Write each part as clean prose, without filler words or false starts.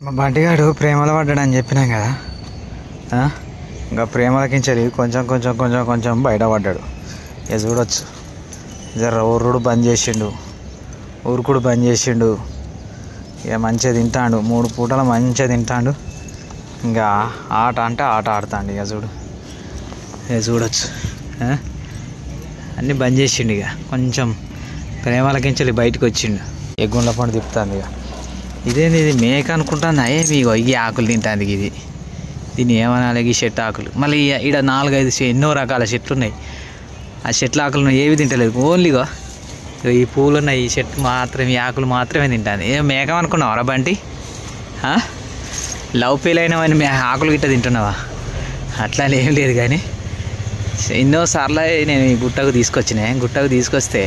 మా బంటిగాడు ప్రేమలో పడ్డాడని చెప్పినాం కదా. ఇంకా ప్రేమలకించలి కొంచెం కొంచెం కొంచెం కొంచెం బయటపడ్డాడు. ఇక చూడొచ్చు, జర ఊరుడు బంద్ చేసిండు, ఊరుకుడు బంద్ చేసిండు. ఇక మంచిగా తింటాడు, 3 పూటలు మంచిగా తింటాడు. ఇంకా ఆట అంటే ఆట ఆడుతాడు. ఇక చూడు, ఇక చూడొచ్చు, అన్నీ బంద్ చేసిండు. ఇక కొంచెం ప్రేమలకించలి బయటకు వచ్చిండు. ఇక గుండ్ల పండు తిప్పుతాంది. ఇక ఇదేంది, ఇది మేక అనుకుంటాను. మీకు ఈ ఆకులు తింటాంది. ఇది దీన్ని ఏమనాలి, ఈ చెట్టు ఆకులు. మళ్ళీ ఇక్కడ 4-5 ఎన్నో రకాల చెట్లు ఉన్నాయి. ఆ చెట్ల ఆకులు ఏవి తింటలేదు, ఓన్లీగా ఈ పూలు ఉన్నాయి. ఈ చెట్టు మాత్రమే, ఈ ఆకులు మాత్రమే తింటాను. ఏ మేకం అనుకున్నావా బంటి? లవ్ ఫెయిల్ అయినావని ఆకులు గిట్ట తింటున్నావా? అట్లా ఏం లేదు. కానీ ఎన్నోసార్లు నేను ఈ గుట్టకు తీసుకొస్తే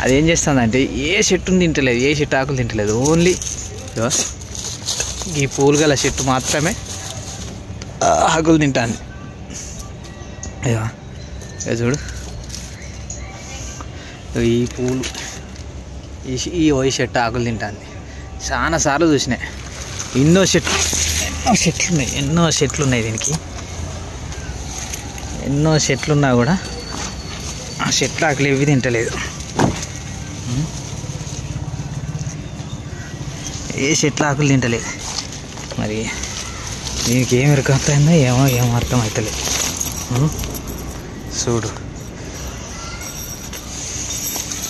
అదేం చేస్తుందంటే ఏ చెట్టుని తింటలేదు, ఏ చెట్టు ఆకులు తింటలేదు. ఓన్లీ ఈ పూలు గల చెట్టు మాత్రమే ఆకులు తింటాను. చూడు, ఈ పూలు ఈ చెట్టు ఆకులు తింటాను. చాలా సార్లు చూసినాయి. ఎన్నో చెట్లు ఉన్నాయి దీనికి. ఎన్నో చెట్లున్నా కూడా ఆ చెట్ల ఆకులు ఏవి తింటలేదు. ఏ చెట్ల ఆకులు తింటలేదు. మరి దీనికి ఏమి అర్థమైందో ఏమో అర్థం అవుతలేదు. చూడు,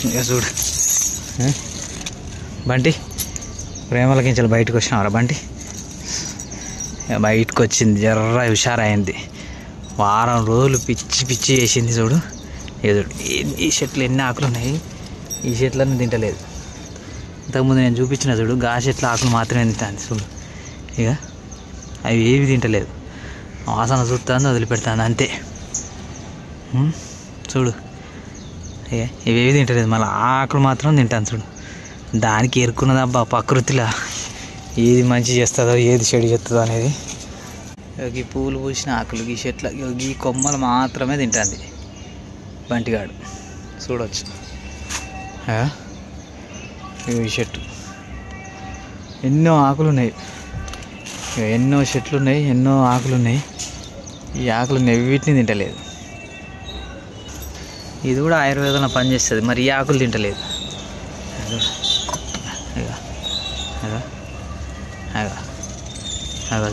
ఇక చూడు బంటి, ప్రేమలకించాలి బయటకు వచ్చినావరా బంటి? బయటకు వచ్చింది, జర్ర హుషారైంది. వారం రోజులు పిచ్చి చేసింది. చూడు, ఇక చూడు, ఈ చెట్లు ఎన్ని ఆకులు ఉన్నాయి. ఈ చెట్లన్నీ తింటలేదు. ఇంతకుముందు నేను చూపించిన చూడు, గా చెట్ల ఆకులు మాత్రమే తింటాను. చూడు, ఇక అవి ఏవి తింటలేదు. వాసన చూస్తాను, వదిలిపెడతాను అంతే. చూడు, ఇక ఇవేవి తింటలేదు. మళ్ళీ ఆకులు మాత్రం తింటాను. చూడు, దానికి ఎరుకున్నదబ్బా ప్రకృతిలో ఏది మంచి చేస్తుందో ఏది చెడు చేస్తుందో అనేది. ఈ పూలు పూసిన ఆకులు, ఈ చెట్ల ఈ కొమ్మలు మాత్రమే తింటుంది బంటిగాడు. చూడవచ్చు, ఈ చెట్టు ఎన్నో ఆకులు ఉన్నాయి, ఎన్నో చెట్లు ఉన్నాయి, ఎన్నో ఆకులు ఉన్నాయి. ఈ ఆకులు నెవ్విటిని తింటలేదు. ఇది కూడా ఆయుర్వేదంలో పనిచేస్తుంది. మరి ఈ ఆకులు తింటలేదు.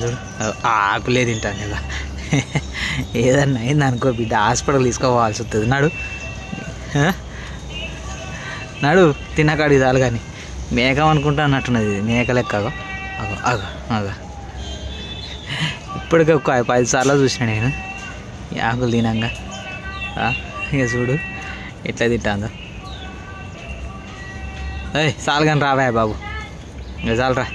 చూడు, ఆ ఆకులే తింటాను. ఇక ఏదన్నా అయింది అనుకో బిడ్డ, హాస్పిటల్ తీసుకోవాల్సి వస్తుంది. నాడు తినకాడికి చాలు. కానీ మేకం అనుకుంటా అన్నట్టున్నది. ఇది మేక లెక్క. ఇప్పటికే ఒక 10 సార్లు చూసిన నేను ఈ ఆకులు తినంగా. ఇక చూడు ఎట్లా తింటాందో. చాలు కానీ రావా బాబు, ఇక చాలరా.